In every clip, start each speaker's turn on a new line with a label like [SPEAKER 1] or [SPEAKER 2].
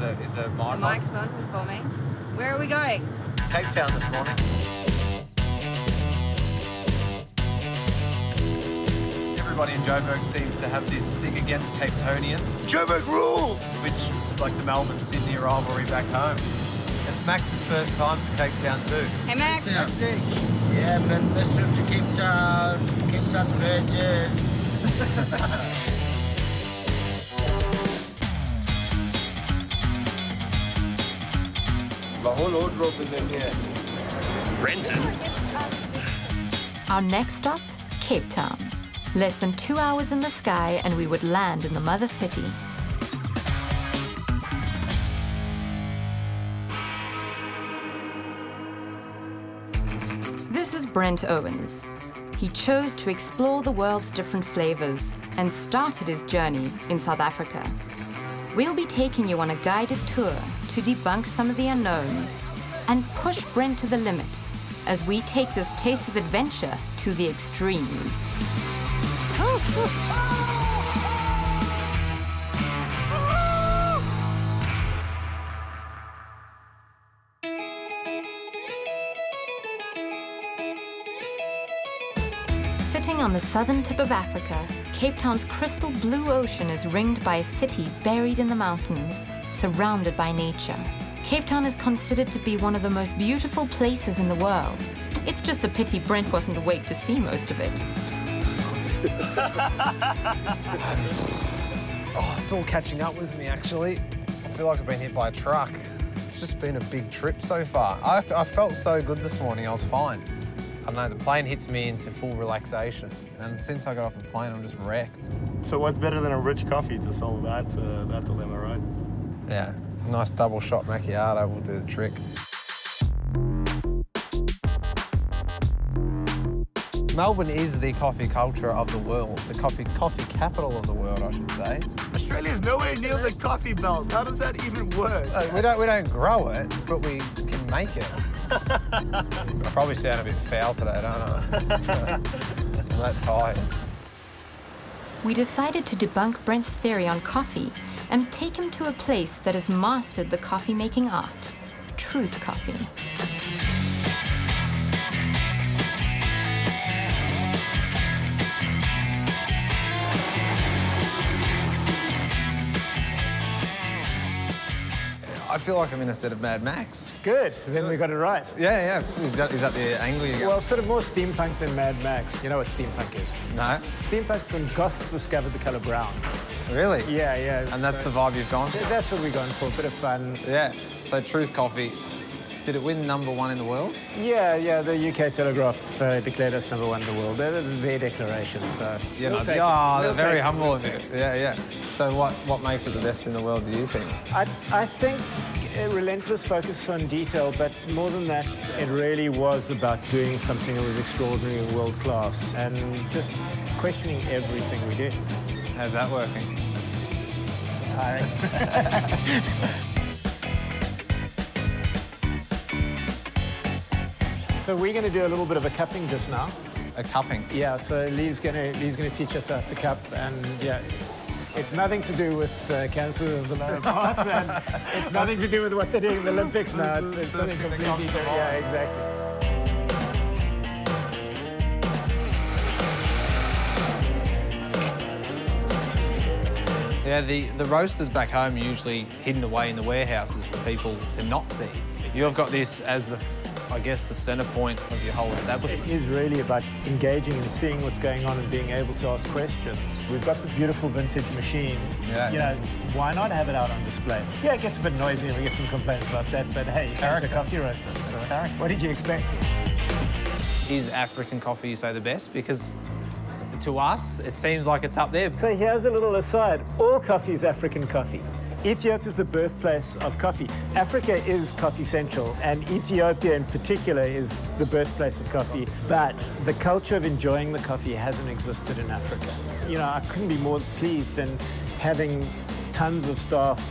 [SPEAKER 1] a mic
[SPEAKER 2] The
[SPEAKER 1] on.
[SPEAKER 2] mic's on for me. Where are we going?
[SPEAKER 1] Cape Town this morning. Everybody in Joburg seems to have this thing against Cape Townians. Joburg rules! Which is like the Melbourne-Sydney rivalry back home. It's Max's first time to Cape Town too.
[SPEAKER 2] Hey, Max.
[SPEAKER 3] Yeah, but let's trip to Cape Town Virgin. The whole wardrobe is in here.
[SPEAKER 4] Brenton.
[SPEAKER 5] Our next stop, Cape Town. Less than 2 hours in the sky and we would land in the mother city. This is Brent Owens. He chose to explore the world's different flavors and started his journey in South Africa. We'll be taking you on a guided tour to debunk some of the unknowns and push Brent to the limit as we take this taste of adventure to the extreme. Sitting on the southern tip of Africa, Cape Town's crystal blue ocean is ringed by a city buried in the mountains, surrounded by nature. Cape Town is considered to be one of the most beautiful places in the world. It's just a pity Brent wasn't awake to see most of it.
[SPEAKER 6] Oh, it's all catching up with me, actually. I feel like I've been hit by a truck. It's just been a big trip so far. I felt so good this morning, I was fine. I don't know, the plane hits me into full relaxation. And since I got off the plane, I'm just wrecked.
[SPEAKER 7] So what's better than a rich coffee to solve that dilemma, right?
[SPEAKER 6] Yeah, nice double shot macchiato will do the trick. Melbourne is the coffee culture of the world, the coffee capital of the world, I should say.
[SPEAKER 7] Australia's nowhere near the coffee belt. How does that even work?
[SPEAKER 6] We don't grow it, but we can make it. I probably sound a bit foul today, don't I? I'm that tired.
[SPEAKER 5] We decided to debunk Brent's theory on coffee and take him to a place that has mastered the coffee-making art, Truth Coffee.
[SPEAKER 6] I feel like I'm in a set of Mad Max.
[SPEAKER 8] Good, then we got it right.
[SPEAKER 6] Yeah. Is that the angle you got?
[SPEAKER 8] Well, sort of more steampunk than Mad Max. You know what steampunk is?
[SPEAKER 6] No.
[SPEAKER 8] Steampunk's when goths discovered the colour brown.
[SPEAKER 6] Really?
[SPEAKER 8] Yeah.
[SPEAKER 6] And that's the vibe you've gone for?
[SPEAKER 8] That's what we're going for, a bit of fun.
[SPEAKER 6] Yeah. So Truth Coffee, did it win #1 in the world?
[SPEAKER 8] Yeah, the UK Telegraph declared us #1 in the world. They're their declaration, so...
[SPEAKER 6] Yeah,
[SPEAKER 8] we'll take it.
[SPEAKER 6] they're very humble of you. Yeah. So what makes it the best in the world, do you think?
[SPEAKER 8] I think a relentless focus on detail, but more than that, it really was about doing something that was extraordinary and world-class and just questioning everything we did.
[SPEAKER 6] How's that working?
[SPEAKER 8] Tiring. So we're going to do a little bit of a cupping just now.
[SPEAKER 6] A cupping?
[SPEAKER 8] Yeah, so Lee's going to teach us how to cup, and yeah, it's nothing to do with cancer of the lower part, and it's nothing to do with what they're doing in the Olympics now. It's something completely different. Yeah, exactly.
[SPEAKER 6] Yeah, the roasters back home are usually hidden away in the warehouses for people to not see. You've got this as the centre point of your whole establishment.
[SPEAKER 8] It is really about engaging and seeing what's going on and being able to ask questions. We've got the beautiful vintage machine.
[SPEAKER 6] Yeah.
[SPEAKER 8] You know, why not have it out on display? Yeah, it gets a bit noisy and we get some complaints about that, but hey, it's a coffee roaster.
[SPEAKER 6] It's
[SPEAKER 8] So
[SPEAKER 6] character.
[SPEAKER 8] what did you expect?
[SPEAKER 6] Is African coffee, you say, the best? Because to us, it seems like it's up there.
[SPEAKER 8] So here's a little aside. All coffee is African coffee. Ethiopia is the birthplace of coffee. Africa is coffee central, and Ethiopia in particular is the birthplace of coffee. But the culture of enjoying the coffee hasn't existed in Africa. You know, I couldn't be more pleased than having tons of staff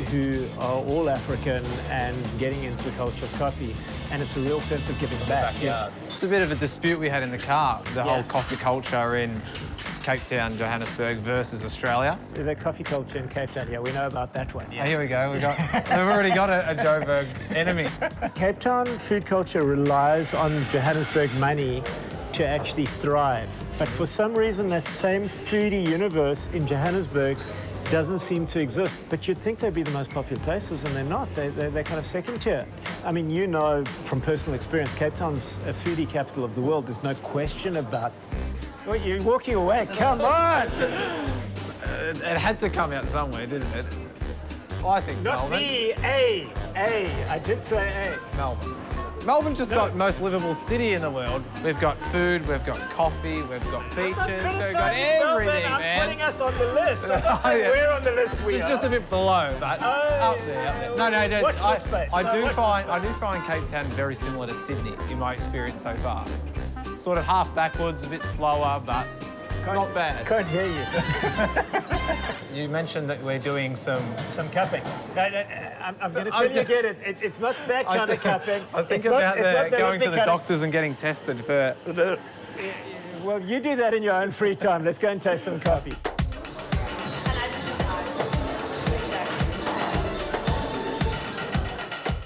[SPEAKER 8] who are all African and getting into the culture of coffee. And it's a real sense of giving back. Yeah.
[SPEAKER 6] It's a bit of a dispute we had in the car, the whole coffee culture in Cape Town, Johannesburg versus Australia.
[SPEAKER 8] The coffee culture in Cape Town, yeah, we know about that one.
[SPEAKER 6] Oh,
[SPEAKER 8] Yeah.
[SPEAKER 6] here we go. We've already got a Joburg enemy.
[SPEAKER 8] Cape Town food culture relies on Johannesburg money to actually thrive. But for some reason, that same foodie universe in Johannesburg doesn't seem to exist. But you'd think they'd be the most popular places, and they're not. They're kind of second tier. I mean, you know from personal experience, Cape Town's a foodie capital of the world. There's no question about. Well, you're walking away. Come on!
[SPEAKER 6] It had to come out somewhere, didn't it? I think
[SPEAKER 8] Not
[SPEAKER 6] Melbourne.
[SPEAKER 8] the A. I did say A.
[SPEAKER 6] Melbourne. Melbourne's just got most livable city in the world. We've got food, we've got coffee, we've got beaches, we've got everything,
[SPEAKER 8] I'm
[SPEAKER 6] man.
[SPEAKER 8] putting us on the list. I'm not saying
[SPEAKER 6] Yeah.
[SPEAKER 8] we're on the list. We
[SPEAKER 6] Just a bit below, but up there. No,
[SPEAKER 8] Watch this space.
[SPEAKER 6] I do
[SPEAKER 8] Watch
[SPEAKER 6] find Cape Town very similar to Sydney in my experience so far. Sort of half backwards, a bit slower, but not bad.
[SPEAKER 8] Can't hear you.
[SPEAKER 6] You mentioned that we're doing some
[SPEAKER 8] Capping. I'm going to tell you again, it's not that kind of capping.
[SPEAKER 6] I think
[SPEAKER 8] It's not-
[SPEAKER 6] about
[SPEAKER 8] it's not that
[SPEAKER 6] going to
[SPEAKER 8] big
[SPEAKER 6] the
[SPEAKER 8] kind of-
[SPEAKER 6] doctors and getting tested for.
[SPEAKER 8] Well, you do that in your own free time. Let's go and taste some coffee.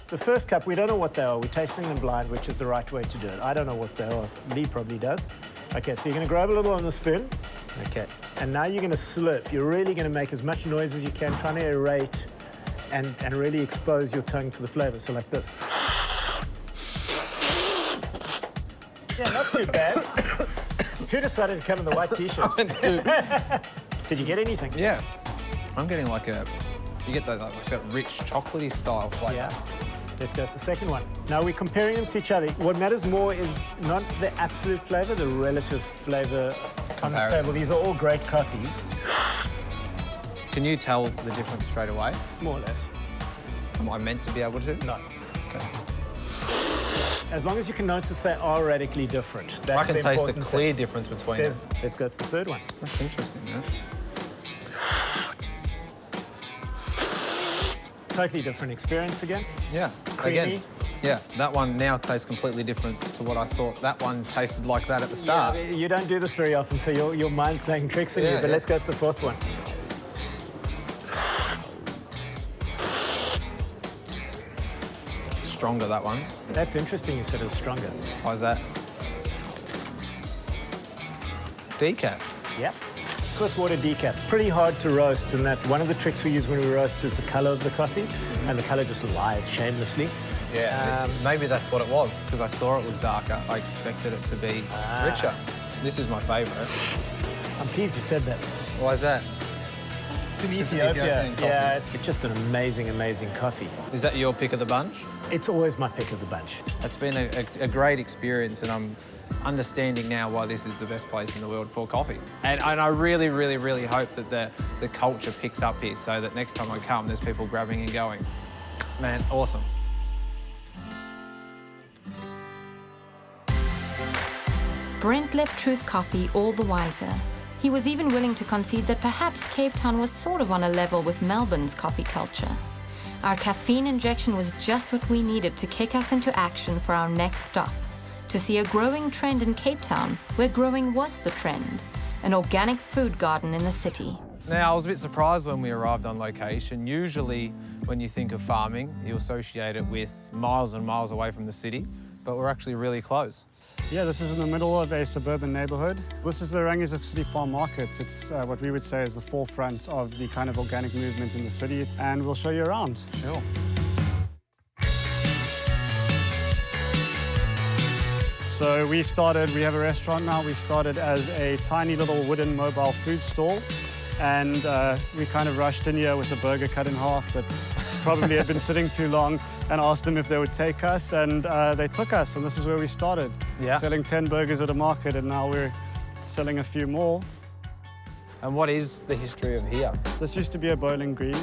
[SPEAKER 8] The first cup, we don't know what they are. We're tasting them blind, which is the right way to do it. I don't know what they are. Lee probably does. Okay, so you're going to grab a little on the spoon. Okay, and now you're going to slurp. You're really going to make as much noise as you can, trying to aerate and really expose your tongue to the flavor. So like this. Yeah, not too bad. Who decided to come in the white T-shirt? Did you get anything?
[SPEAKER 6] Yeah, I'm getting like a. You get that rich chocolatey style flavour.
[SPEAKER 8] Yeah. Let's go for the second one. Now we're comparing them to each other. What matters more is not the absolute flavour, the relative flavour on this table. These are all great coffees.
[SPEAKER 6] Can you tell the difference straight away?
[SPEAKER 8] More or less.
[SPEAKER 6] Am I meant to be able to?
[SPEAKER 8] No.
[SPEAKER 6] Okay.
[SPEAKER 8] As long as you can notice they are radically different. That's
[SPEAKER 6] I can
[SPEAKER 8] the
[SPEAKER 6] taste a
[SPEAKER 8] important
[SPEAKER 6] clear
[SPEAKER 8] thing.
[SPEAKER 6] difference between them.
[SPEAKER 8] Let's go to the third one.
[SPEAKER 6] That's interesting, yeah.
[SPEAKER 8] Totally different experience again.
[SPEAKER 6] Yeah,
[SPEAKER 8] Creamy.
[SPEAKER 6] again. Yeah, that one now tastes completely different to what I thought that one tasted like that at the start.
[SPEAKER 8] Yeah, you don't do this very often, so your mind's playing tricks on you. But let's go to the fourth one.
[SPEAKER 6] Stronger, that one.
[SPEAKER 8] That's interesting you said it was stronger.
[SPEAKER 6] Why is that? Decaf.
[SPEAKER 8] Yep. Swiss water decaf. Pretty hard to roast, and that one of the tricks we use when we roast is the colour of the coffee, and the colour just lies shamelessly.
[SPEAKER 6] Yeah, maybe that's what it was, because I saw it was darker. I expected it to be richer. This is my favourite.
[SPEAKER 8] I'm pleased you said that.
[SPEAKER 6] Why is that?
[SPEAKER 8] It's an
[SPEAKER 6] It's an
[SPEAKER 8] Ethiopia.
[SPEAKER 6] Ethiopian coffee.
[SPEAKER 8] Yeah, it's just an amazing, amazing coffee.
[SPEAKER 6] Is that your pick of the bunch?
[SPEAKER 8] It's always my pick of the bunch.
[SPEAKER 6] It's been a great experience, and I'm understanding now why this is the best place in the world for coffee. And I really, really, really hope that the culture picks up here so that next time I come, there's people grabbing and going. Man, awesome.
[SPEAKER 5] Brent left Truth Coffee all the wiser. He was even willing to concede that perhaps Cape Town was sort of on a level with Melbourne's coffee culture. Our caffeine injection was just what we needed to kick us into action for our next stop, to see a growing trend in Cape Town, where growing was the trend, an organic food garden in the city.
[SPEAKER 6] Now, I was a bit surprised when we arrived on location. Usually, when you think of farming, you associate it with miles and miles away from the city, but we're actually really close.
[SPEAKER 4] Yeah, this is in the middle of a suburban neighbourhood. This is the Rangi's City Farm Market. It's what we would say is the forefront of the kind of organic movement in the city, and we'll show you around.
[SPEAKER 6] Sure.
[SPEAKER 4] So we have a restaurant now. We started as a tiny little wooden mobile food stall, and we kind of rushed in here with a burger cut in half that probably had been sitting too long, and asked them if they would take us, and they took us, and this is where we started.
[SPEAKER 6] Yeah.
[SPEAKER 4] Selling 10 burgers at a market, and now we're selling a few more.
[SPEAKER 6] And what is the history of here?
[SPEAKER 4] This used to be a bowling green.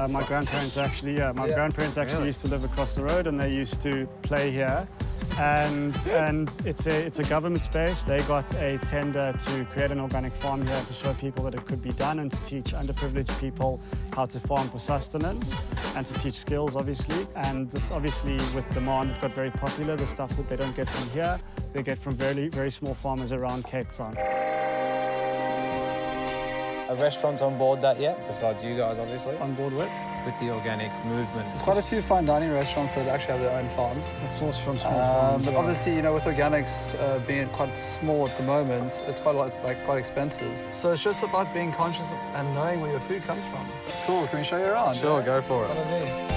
[SPEAKER 4] My grandparents actually
[SPEAKER 6] Really?
[SPEAKER 4] used to live across the road, and they used to play here. And it's a government space. They got a tender to create an organic farm here to show people that it could be done, and to teach underprivileged people how to farm for sustenance, and to teach skills, obviously. And this, obviously, with demand, it got very popular. The stuff that they don't get from here, they get from very, very small farmers around Cape Town.
[SPEAKER 6] Are restaurants on board that yet, besides you guys, obviously?
[SPEAKER 4] On board with?
[SPEAKER 6] With the organic movement.
[SPEAKER 9] There's quite a few fine dining restaurants that actually have their own farms.
[SPEAKER 4] That source from small farms.
[SPEAKER 9] But obviously, you know, with organics being quite small at the moment, it's quite quite expensive. So it's just about being conscious and knowing where your food comes from. Cool. Can we show you around?
[SPEAKER 6] Sure, go for it.
[SPEAKER 9] Follow me.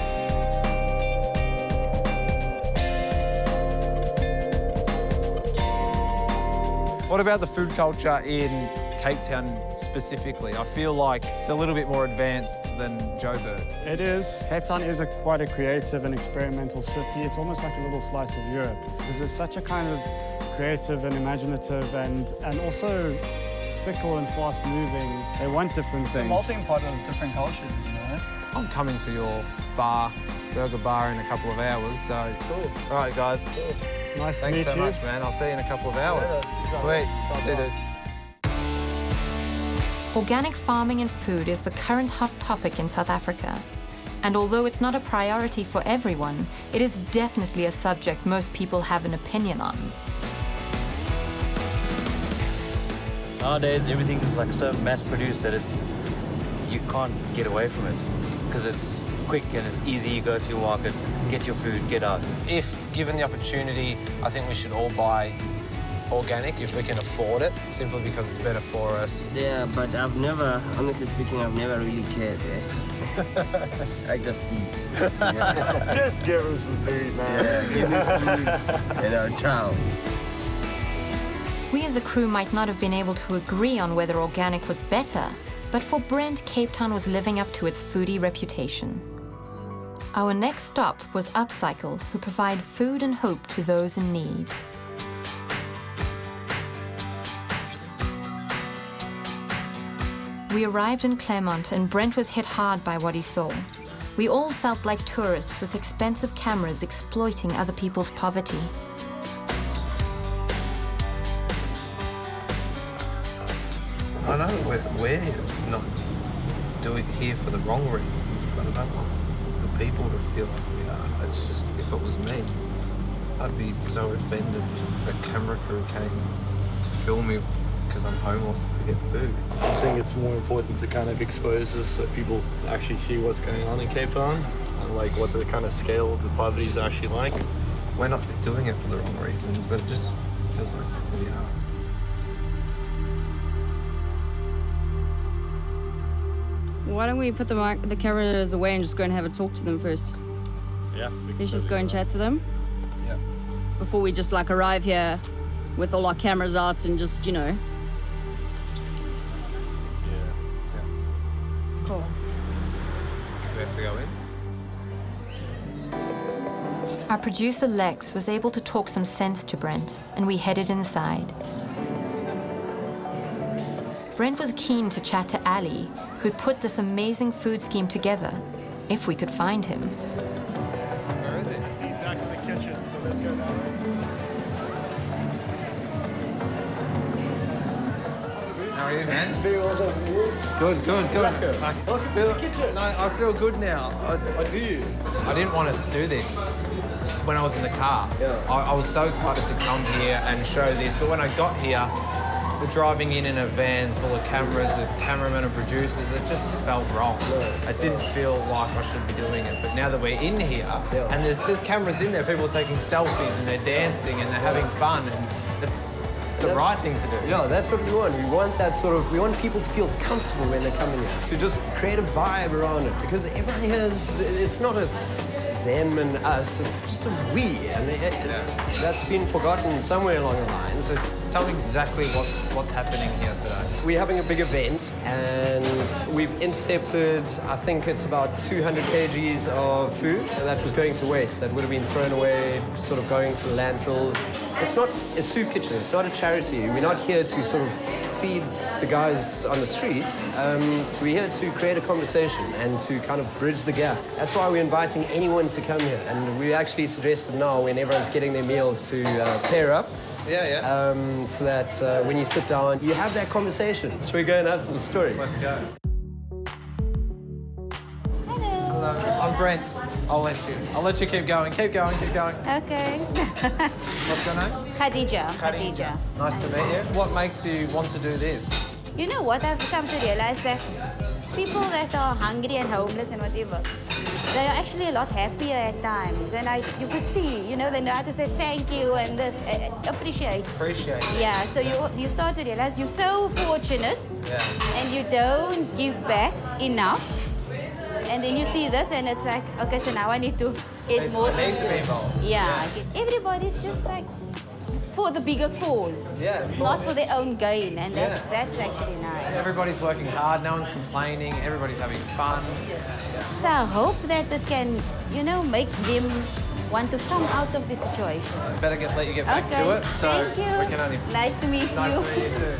[SPEAKER 6] What about the food culture in Cape Town specifically? I feel like it's a little bit more advanced than Joburg.
[SPEAKER 4] It is. Cape Town is quite a creative and experimental city. It's almost like a little slice of Europe because there's such a kind of creative and imaginative and also fickle and fast-moving. They want different things.
[SPEAKER 9] It's a melting pot of different cultures, you know?
[SPEAKER 6] I'm coming to your burger bar in a couple of hours, so...
[SPEAKER 9] Cool.
[SPEAKER 6] All right, guys.
[SPEAKER 9] Cool.
[SPEAKER 4] Nice to
[SPEAKER 6] Thanks
[SPEAKER 4] meet
[SPEAKER 6] so
[SPEAKER 4] you.
[SPEAKER 6] much, man. I'll see you in a couple of hours.
[SPEAKER 9] Yeah,
[SPEAKER 6] Sweet. See you, dude.
[SPEAKER 5] Organic farming and food is the current hot topic in South Africa. And although it's not a priority for everyone, it is definitely a subject most people have an opinion on.
[SPEAKER 10] Nowadays, everything is like so mass-produced that you can't get away from it because it's quick and it's easy. You go to your market, get your food, get out.
[SPEAKER 6] If given the opportunity, I think we should all buy organic if we can afford it, simply because it's better for us.
[SPEAKER 3] Yeah, but I've never, honestly speaking, I've never really cared. I just eat. Yeah.
[SPEAKER 8] Just give him some food, man.
[SPEAKER 3] Yeah, give me food, you know, ciao.
[SPEAKER 5] We as a crew might not have been able to agree on whether organic was better, but for Brent, Cape Town was living up to its foodie reputation. Our next stop was Upcycle, who provide food and hope to those in need. We arrived in Claremont and Brent was hit hard by what he saw. We all felt like tourists with expensive cameras exploiting other people's poverty.
[SPEAKER 11] I know we're not doing it here for the wrong reasons, but I don't want the people to feel like we are. It's just, if it was me, I'd be so offended if a camera crew came to film me because I'm homeless to get food.
[SPEAKER 10] I think it's more important to kind of expose this so people actually see what's going on in Cape Town and like what the kind of scale of the poverty is actually like.
[SPEAKER 11] We're not doing it for the wrong reasons, but it just feels like we are.
[SPEAKER 2] Why don't we put the cameras away and just go and have a talk to them first?
[SPEAKER 10] Yeah.
[SPEAKER 2] Let's just go and chat to them.
[SPEAKER 11] Yeah.
[SPEAKER 2] Before we just like arrive here with all our cameras out and just, you know.
[SPEAKER 11] Yeah.
[SPEAKER 2] Cool.
[SPEAKER 11] Do we have to go in?
[SPEAKER 5] Our producer Lex was able to talk some sense to Brent, and we headed inside. Brent was keen to chat to Ali, who'd put this amazing food scheme together, if we could find him.
[SPEAKER 6] Where is it?
[SPEAKER 4] He's back in the kitchen, so let's go that way.
[SPEAKER 6] How are you, man?
[SPEAKER 9] Very well done.
[SPEAKER 6] Good, good, good.
[SPEAKER 9] Welcome to the kitchen.
[SPEAKER 6] No, I feel good now.
[SPEAKER 9] I do.
[SPEAKER 6] I didn't want to do this when I was in the car.
[SPEAKER 9] Yeah.
[SPEAKER 6] I was so excited to come here and show this, but when I got here, we're driving in a van full of cameras with cameramen and producers. It just felt wrong.
[SPEAKER 9] Yeah.
[SPEAKER 6] It didn't feel like I should be doing it. But now that we're in here, and there's cameras in there, people are taking selfies and they're dancing and they're having fun, and it's the right thing to do.
[SPEAKER 12] Yeah, that's what we want. We want that sort of, we want people to feel comfortable when they're coming here, to just create a vibe around it, because everyone here is, it's not a them and us, it's just a we, and that's been forgotten somewhere along the line.
[SPEAKER 6] So tell me exactly what's happening here today.
[SPEAKER 12] We're having a big event, and we've intercepted, I think it's about 200 kgs of food that was going to waste, that would have been thrown away, sort of going to landfills. It's not a soup kitchen, it's not a charity. We're not here to sort of feed the guys on the streets. We're here to create a conversation and to kind of bridge the gap. That's why we're inviting anyone to come here, and we actually suggested now when everyone's getting their meals to pair up. So that when you sit down, you have that conversation. Shall we go and have some stories?
[SPEAKER 6] Let's go. Hello, I'm Brent. I'll let you keep going. Keep going, keep going.
[SPEAKER 13] Okay.
[SPEAKER 6] What's your name?
[SPEAKER 13] Khadija.
[SPEAKER 6] Nice to meet you. What makes you want to do this?
[SPEAKER 13] You know what? I've come to realize that people that are hungry and homeless and whatever, they are actually a lot happier at times. And you could see, you know, they know how to say thank you and this, appreciate.
[SPEAKER 6] Appreciate.
[SPEAKER 13] Yeah, so you start to realize you're so fortunate and you don't give back enough. And then you see this and it's like, okay, so now I need to get more.
[SPEAKER 6] I need to be involved.
[SPEAKER 13] Yeah, everybody's just like for the bigger cause.
[SPEAKER 6] Yeah,
[SPEAKER 13] it's not for their own gain, and that's actually nice.
[SPEAKER 6] Everybody's working hard, no one's complaining, everybody's having fun.
[SPEAKER 13] So I hope that it can, you know, make them want to come out of this situation.
[SPEAKER 6] Better let you get back to it. So
[SPEAKER 13] thank you.
[SPEAKER 6] we can only.
[SPEAKER 13] Nice to meet you.
[SPEAKER 6] Nice to meet you too.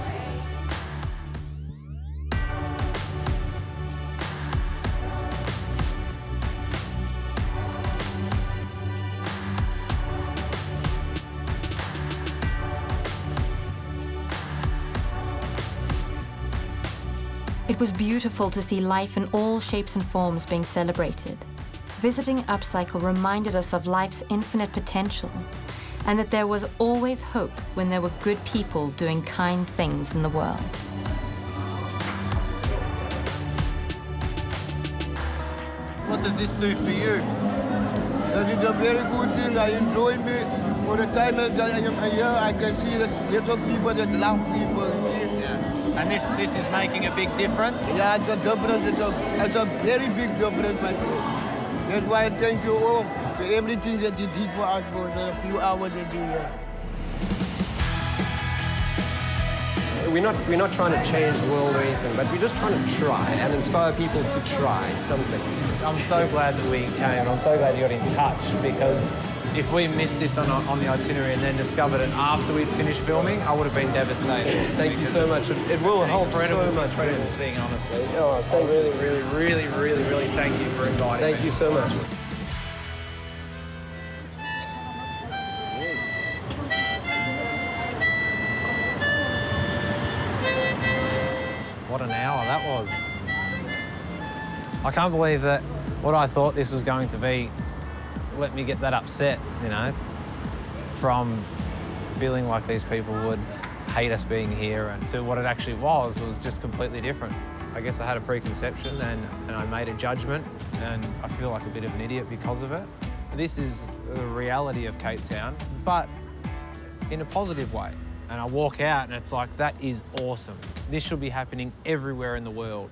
[SPEAKER 5] It was beautiful to see life in all shapes and forms being celebrated. Visiting Upcycle reminded us of life's infinite potential and that there was always hope when there were good people doing kind things in the world.
[SPEAKER 1] What does this do for you?
[SPEAKER 14] That is a very good thing. I enjoy it. For the time that I am here, I can see that there are people that love people.
[SPEAKER 1] And this is making a big difference?
[SPEAKER 14] Yeah, it's a difference. It's a very big difference, my friend. That's why I thank you all for everything that you did for us for the few hours that you here.
[SPEAKER 12] We're not trying to change the world or anything, but we're just trying to try and inspire people to try something.
[SPEAKER 6] I'm so glad that we came. I'm so glad you got in touch, because if we missed this on the itinerary and then discovered it after we'd finished filming, I would have been devastated.
[SPEAKER 12] Thank you so much. It will help so much.
[SPEAKER 1] Incredible thing, honestly.
[SPEAKER 12] Oh,
[SPEAKER 1] I really thank you for inviting me.
[SPEAKER 12] Thank you so much.
[SPEAKER 6] What an hour that was. I can't believe that what I thought this was going to be let me get that upset, you know, from feeling like these people would hate us being here, and to what it actually was just completely different. I guess I had a preconception and I made a judgment, and I feel like a bit of an idiot because of it. This is the reality of Cape Town, but in a positive way. And I walk out and it's like, that is awesome. This should be happening everywhere in the world.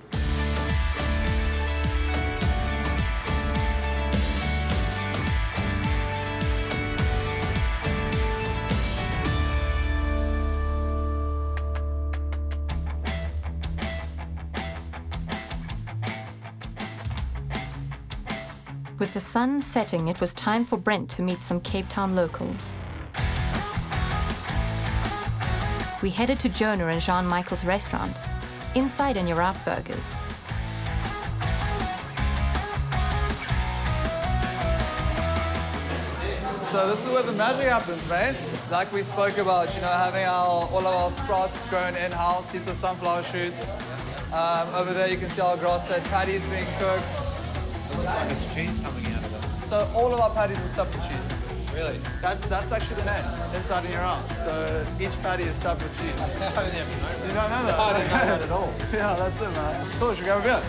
[SPEAKER 5] With the sun setting, it was time for Brent to meet some Cape Town locals. We headed to Jonah and Jean-Michael's restaurant, Inside and Unwrapped Burgers.
[SPEAKER 9] So this is where the magic happens, mates. Like we spoke about, you know, having all of our sprouts grown in-house. These are sunflower shoots. Over there you can see our grass-fed patties being cooked.
[SPEAKER 6] It looks like it's cheese coming out of it.
[SPEAKER 9] So all of our patties are stuffed with cheese.
[SPEAKER 6] Really?
[SPEAKER 9] That's actually the name, Inside and Unwrapped. So each patty is stuffed with cheese.
[SPEAKER 6] I didn't even know.
[SPEAKER 9] You don't know that?
[SPEAKER 6] I didn't know that at all.
[SPEAKER 9] Yeah, that's it, man. Cool, should we go over here?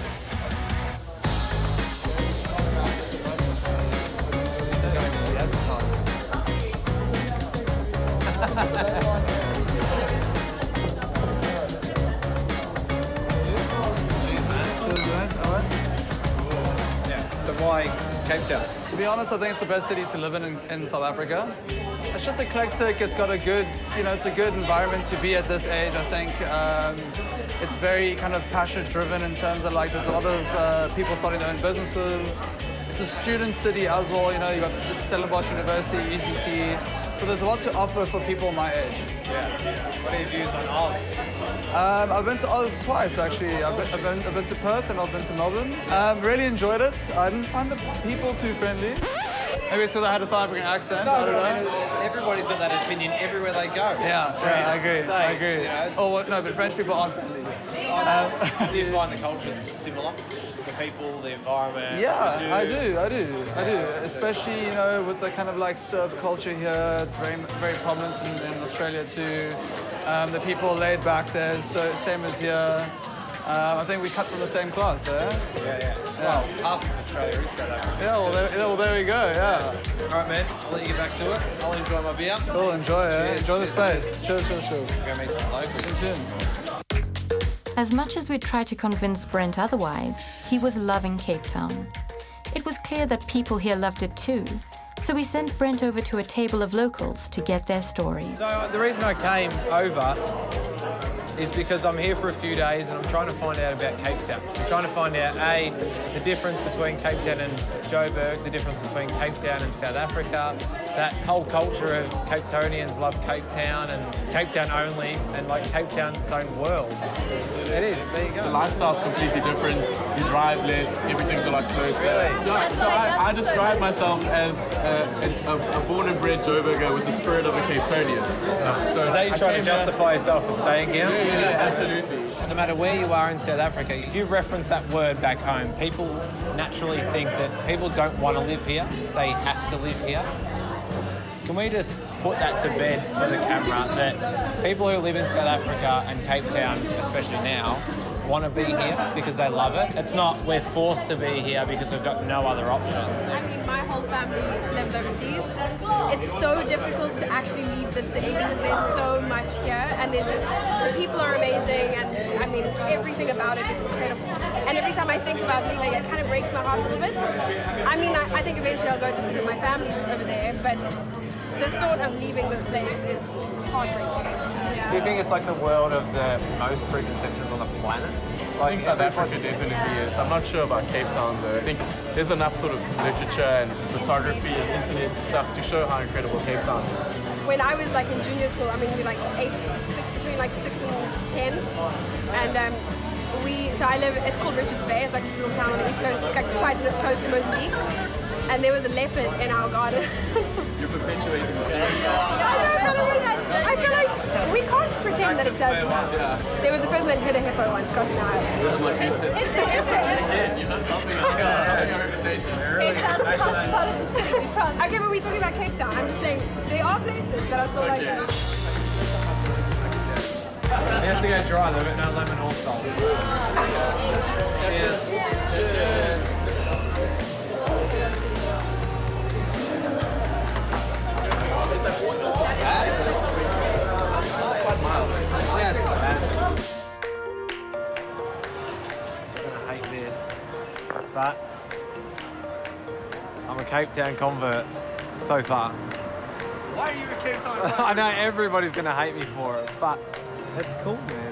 [SPEAKER 6] So why Cape Town?
[SPEAKER 9] To be honest, I think it's the best city to live in South Africa. It's just eclectic. It's got a good, you know, it's a good environment to be at this age. I think it's very kind of passion-driven in terms of like there's a lot of people starting their own businesses. It's a student city as well. You know, you got Stellenbosch University, UCT. So there's a lot to offer for people my age.
[SPEAKER 6] Yeah. What are your views on Oz?
[SPEAKER 9] I've been to Oz twice, actually. I've been to Perth and I've been to Melbourne. Really enjoyed it. I didn't find the people too friendly. Maybe it's because I had a South African accent.
[SPEAKER 6] No,
[SPEAKER 9] I don't know.
[SPEAKER 6] I mean, everybody's got that opinion everywhere they go.
[SPEAKER 9] Yeah, I agree.
[SPEAKER 6] States,
[SPEAKER 9] I agree.
[SPEAKER 6] You know,
[SPEAKER 9] oh, no, but French people aren't friendly.
[SPEAKER 6] Do you find the cultures similar? The people, the environment?
[SPEAKER 9] Yeah, I do. Especially, you know, with the kind of like surf culture here. It's very, very prominent in Australia too. The people laid back there, so same as here. I think we cut from the same cloth,
[SPEAKER 1] Yeah. Well, half of Australia is South Africa.
[SPEAKER 9] Yeah, well, there we go, yeah.
[SPEAKER 1] All right, man, I'll let you get back to it. I'll enjoy my beer.
[SPEAKER 9] Cool, enjoy it.
[SPEAKER 1] Cheers.
[SPEAKER 9] Enjoy the space. Cheers.
[SPEAKER 1] Go meet some locals.
[SPEAKER 5] As much as we tried to convince Brent otherwise, he was loving Cape Town. It was clear that people here loved it too, so we sent Brent over to a table of locals to get their stories.
[SPEAKER 1] So the reason I came over is because I'm here for a few days and I'm trying to find out about Cape Town. I'm trying to find out, A, the difference between Cape Town and Joburg, the difference between Cape Town and South Africa, that whole culture of Cape Townians love Cape Town and Cape Town only, and like Cape Town's its own world. It is, there you go.
[SPEAKER 15] The lifestyle's completely different. You drive less, everything's a lot closer.
[SPEAKER 1] Really?
[SPEAKER 15] Yeah, so I describe myself as a born and bred Joburger with the spirit of a Cape Townian. So
[SPEAKER 1] is that you trying to justify yourself for staying here?
[SPEAKER 15] Yeah, absolutely.
[SPEAKER 1] No matter where you are in South Africa, if you reference that word back home, people naturally think that people don't want to live here, they have to live here. Can we just put that to bed for the camera, that people who live in South Africa and Cape Town, especially now, want to be here because they love it? It's not we're forced to be here because we've got no other options.
[SPEAKER 16] I mean, my whole family lives overseas. It's so difficult to actually leave the city because there's so much here, and there's just, the people are amazing, and I mean, everything about it is incredible. And every time I think about leaving, it kind of breaks my heart a little bit. I mean, I think eventually I'll go just because my family's over there, but the thought of leaving this place is heartbreaking. Yeah.
[SPEAKER 1] Do you think it's like the world of the most preconceptions on the planet?
[SPEAKER 15] I think South Africa definitely is. I'm not sure about Cape Town though. I think there's enough sort of literature and photography and internet stuff to show how incredible Cape Town is.
[SPEAKER 16] When I was like in junior school, I mean, we were like between like 6 and 10, and so I live, it's called Richards Bay, it's like this little town on the east coast, it's like quite close to Mozambique, and there was a leopard in our garden.
[SPEAKER 15] You're perpetuating the stereotypes.
[SPEAKER 16] I feel like we can't pretend that it doesn't. There was a person that hit a hippo once crossing the highway.
[SPEAKER 15] Oh my goodness. Again, you're not helping our reputation.
[SPEAKER 16] Cape Town's cosmopolitan city, we promise. Okay, but we're talking about Cape Town. I'm just saying, there are places that are still like that.
[SPEAKER 1] You have to go dry, they've got no lemon or salt. Cheers. Cheers.
[SPEAKER 15] It's like water.
[SPEAKER 1] Quite mild. Yeah, it's not bad. I'm gonna hate this, but I'm a Cape Town convert so far.
[SPEAKER 7] Why are you a Cape Town?
[SPEAKER 1] I know everybody's gonna hate me for it, but it's cool, man.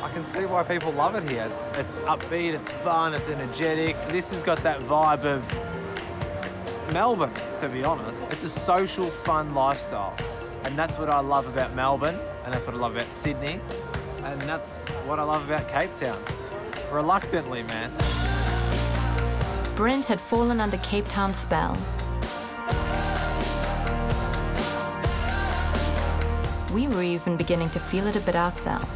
[SPEAKER 1] I can see why people love it here. It's upbeat, it's fun, it's energetic. This has got that vibe of Melbourne, to be honest. It's a social, fun lifestyle. And that's what I love about Melbourne, and that's what I love about Sydney, and that's what I love about Cape Town. Reluctantly, man.
[SPEAKER 5] Brent had fallen under Cape Town's spell. We were even beginning to feel it a bit ourselves.